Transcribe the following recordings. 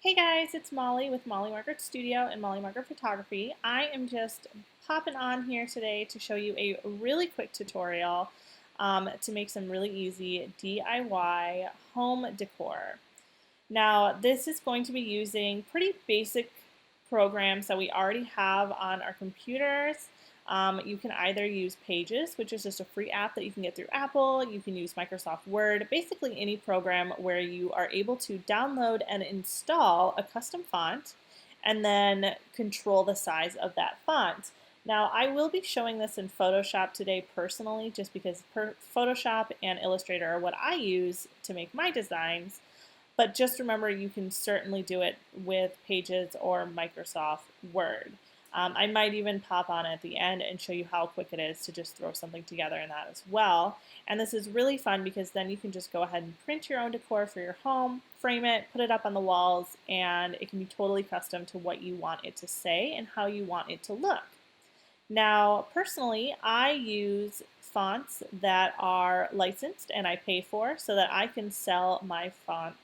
Hey guys, it's Molly with Molly Margaret Studio and Molly Margaret Photography. I am just popping on here today to show you a really quick tutorial to make some really easy DIY home decor. Now, this is going to be using pretty basic programs that we already have on our computers. You can either use Pages, which is just a free app that you can get through Apple. You can use Microsoft Word, basically any program where you are able to download and install a custom font and then control the size of that font. Now, I will be showing this in Photoshop today personally, just because Photoshop and Illustrator are what I use to make my designs. But just remember, you can certainly do it with Pages or Microsoft Word. I might even pop on at the end and show you how quick it is to just throw something together in that as well. And this is really fun because then you can just go ahead and print your own decor for your home, frame it, put it up on the walls, and it can be totally custom to what you want it to say and how you want it to look. Now, personally, I use fonts that are licensed and I pay for so that I can sell my font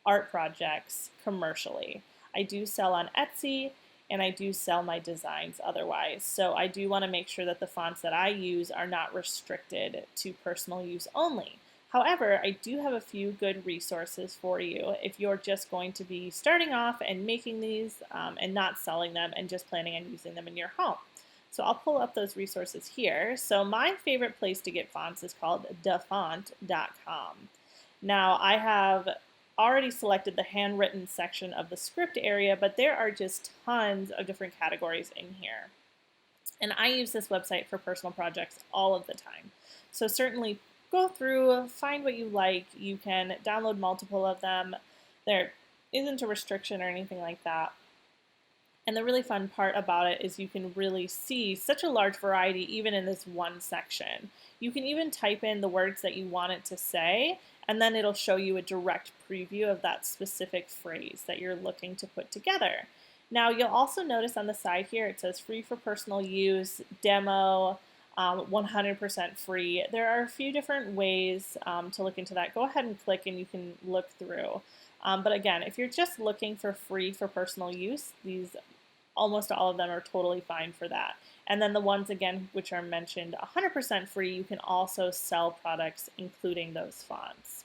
art projects commercially. I do sell on Etsy and I do sell my designs otherwise. So I do want to make sure that the fonts that I use are not restricted to personal use only. However, I do have a few good resources for you if you're just going to be starting off and making these and not selling them and just planning on using them in your home. So I'll pull up those resources here. So my favorite place to get fonts is called defont.com. Now I have already selected the handwritten section of the script area, but there are just tons of different categories in here. And I use this website for personal projects all of the time. So certainly go through, find what you like. You can download multiple of them. There isn't a restriction or anything like that. And the really fun part about it is you can really see such a large variety even in this one section. You can even type in the words that you want it to say, and then it'll show you a direct preview of that specific phrase that you're looking to put together. Now, you'll also notice on the side here it says free for personal use, demo, 100% free. There are a few different ways to look into that. Go ahead and click and you can look through. But again, if you're just looking for free for personal use, almost all of them are totally fine for that. And then the ones, again, which are mentioned 100% free, you can also sell products including those fonts.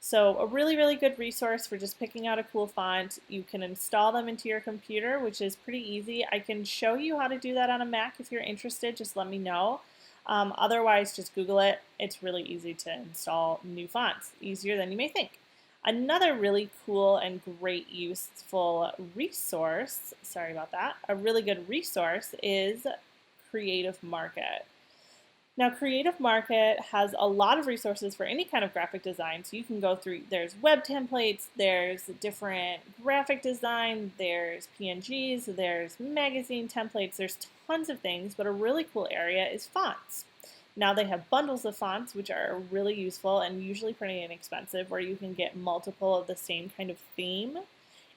So a really, really good resource for just picking out a cool font. You can install them into your computer, which is pretty easy. I can show you how to do that on a Mac if you're interested. Just let me know. Otherwise, just Google it. It's really easy to install new fonts, easier than you may think. Another really cool and great useful resource, sorry about that, a really good resource is Creative Market. Now, Creative Market has a lot of resources for any kind of graphic design. So you can go through, there's web templates, there's different graphic design, there's PNGs, there's magazine templates, there's tons of things, but a really cool area is fonts. Now they have bundles of fonts, which are really useful and usually pretty inexpensive, where you can get multiple of the same kind of theme.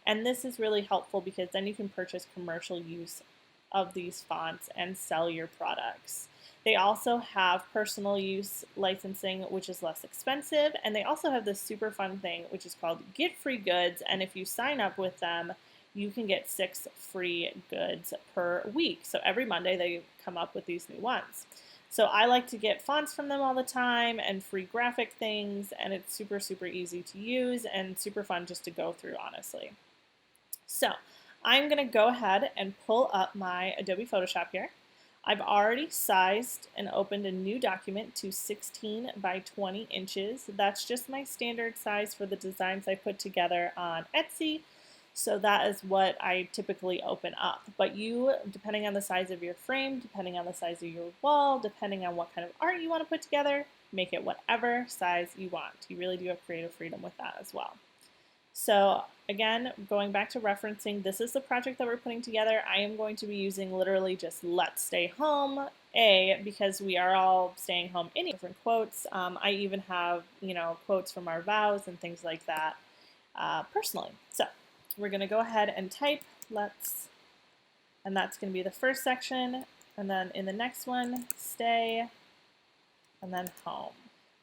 And this is really helpful because then you can purchase commercial use of these fonts and sell your products. They also have personal use licensing, which is less expensive. And they also have this super fun thing, which is called Get Free Goods. And if you sign up with them, you can get 6 free goods per week. So every Monday they come up with these new ones. So I like to get fonts from them all the time and free graphic things, and it's super, super easy to use and super fun just to go through, honestly. So I'm going to go ahead and pull up my Adobe Photoshop here. I've already sized and opened a new document to 16 by 20 inches. That's just my standard size for the designs I put together on Etsy. So that is what I typically open up. But you, depending on the size of your frame, depending on the size of your wall, depending on what kind of art you want to put together, make it whatever size you want. You really do have creative freedom with that as well. So again, going back to referencing, this is the project that we're putting together. I am going to be using literally just let's stay home, because we are all staying home in different quotes. I even have, quotes from our vows and things like that personally. So we're going to go ahead and type let's, and that's going to be the first section, and then in the next one, stay, and then home.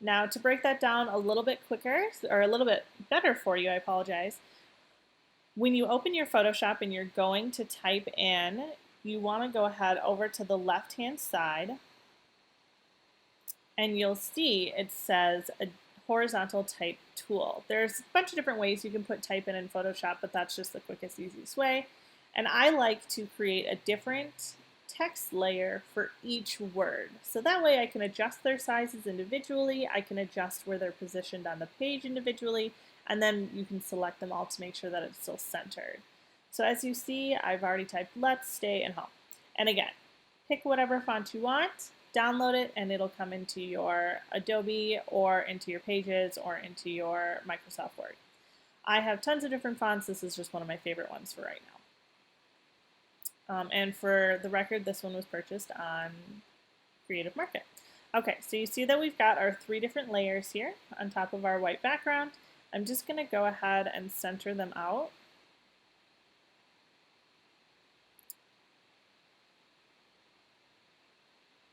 Now to break that down a little bit quicker, or a little bit better for you, I apologize, When you open your Photoshop and you're going to type in, you want to go ahead over to the left-hand side, and you'll see it says a horizontal type tool. There's a bunch of different ways you can put type in Photoshop, but that's just the quickest, easiest way. And I like to create a different text layer for each word. So that way I can adjust their sizes individually, I can adjust where they're positioned on the page individually, and then you can select them all to make sure that it's still centered. So as you see, I've already typed let's stay and home. And again, pick whatever font you want, download it, and it'll come into your Adobe or into your Pages or into your Microsoft Word. I have tons of different fonts. This is just one of my favorite ones for right now. And for the record, this one was purchased on Creative Market. Okay, so you see that we've got our 3 different layers here on top of our white background. I'm just going to go ahead and center them out.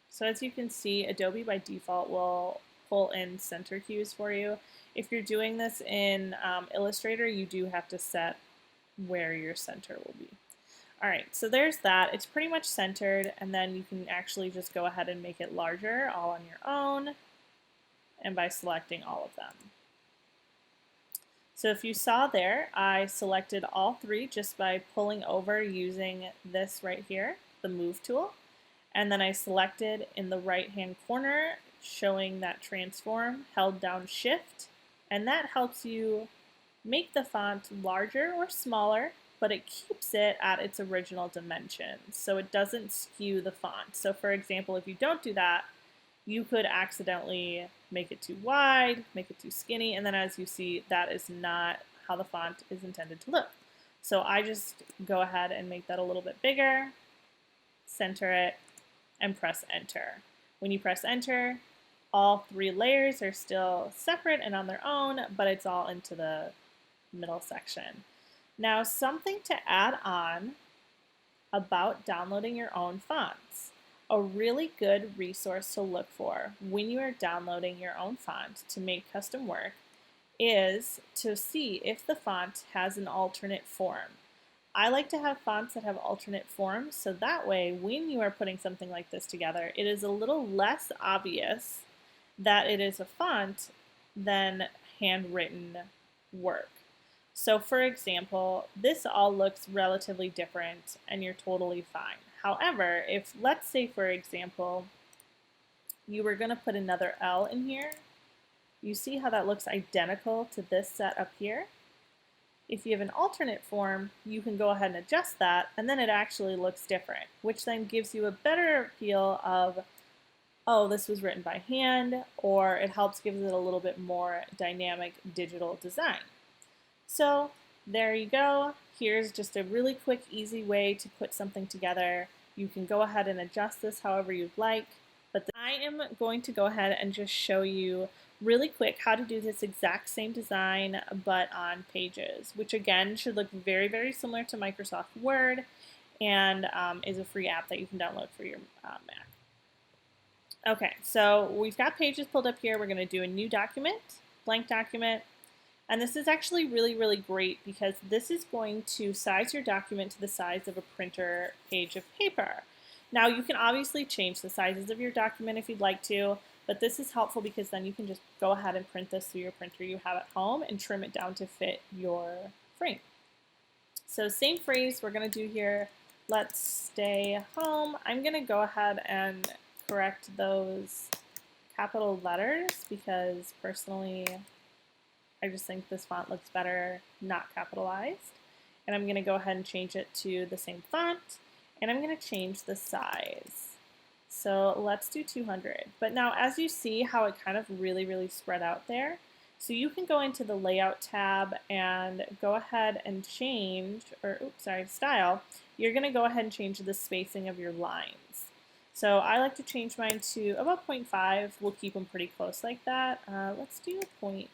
So as you can see, Adobe by default will pull in center cues for you. If you're doing this in Illustrator, you do have to set where your center will be. All right, so there's that. It's pretty much centered, and then you can actually just go ahead and make it larger all on your own and by selecting all of them. So if you saw there, I selected all 3 just by pulling over using this right here, the Move tool. And then I selected in the right-hand corner, showing that transform, held down Shift, and that helps you make the font larger or smaller, but it keeps it at its original dimensions, so it doesn't skew the font. So for example, if you don't do that, you could accidentally make it too wide, make it too skinny, and then as you see, that is not how the font is intended to look. So I just go ahead and make that a little bit bigger, center it, and press enter. When you press enter, all 3 layers are still separate and on their own, but it's all into the middle section. Now, something to add on about downloading your own fonts. A really good resource to look for when you are downloading your own font to make custom work is to see if the font has an alternate form. I like to have fonts that have alternate forms, so that way when you are putting something like this together, it is a little less obvious that it is a font than handwritten work. So for example, this all looks relatively different and you're totally fine. However, if let's say for example, you were going to put another L in here, you see how that looks identical to this set up here? If you have an alternate form, you can go ahead and adjust that, and then it actually looks different, which then gives you a better feel of, oh, this was written by hand, or it helps give it a little bit more dynamic digital design. So there you go. Here's just a really quick, easy way to put something together. You can go ahead and adjust this however you'd like, but I am going to go ahead and just show you really quick how to do this exact same design but on Pages, which again should look very, very similar to Microsoft Word and is a free app that you can download for your Mac. Okay, so we've got Pages pulled up here. We're going to do a new document, blank document. And this is actually really, really great because this is going to size your document to the size of a printer page of paper. Now you can obviously change the sizes of your document if you'd like to, but this is helpful because then you can just go ahead and print this through your printer you have at home and trim it down to fit your frame. So same phrase we're going to do here, let's stay home. I'm going to go ahead and correct those capital letters because personally I just think this font looks better not capitalized. And I'm going to go ahead and change it to the same font, and I'm going to change the size. So let's do 200. But now as you see how it kind of really, really spread out there, so you can go into the Layout tab and go ahead and change, or oops, sorry, Style. You're going to go ahead and change the spacing of your lines. So I like to change mine to about 0.5. We'll keep them pretty close like that. Let's do 0.6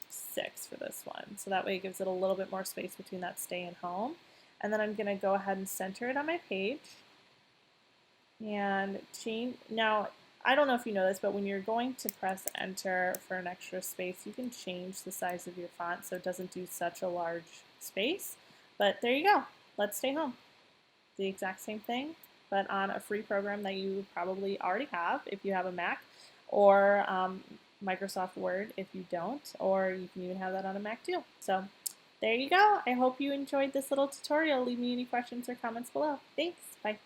for this one. So that way it gives it a little bit more space between that stay and home. And then I'm going to go ahead and center it on my page. And change. Now, I don't know if you know this, but when you're going to press enter for an extra space, you can change the size of your font so it doesn't do such a large space. But there you go. Let's stay home. The exact same thing, but on a free program that you probably already have if you have a Mac, or Microsoft Word if you don't, or you can even have that on a Mac too. So there you go. I hope you enjoyed this little tutorial. Leave me any questions or comments below. Thanks. Bye.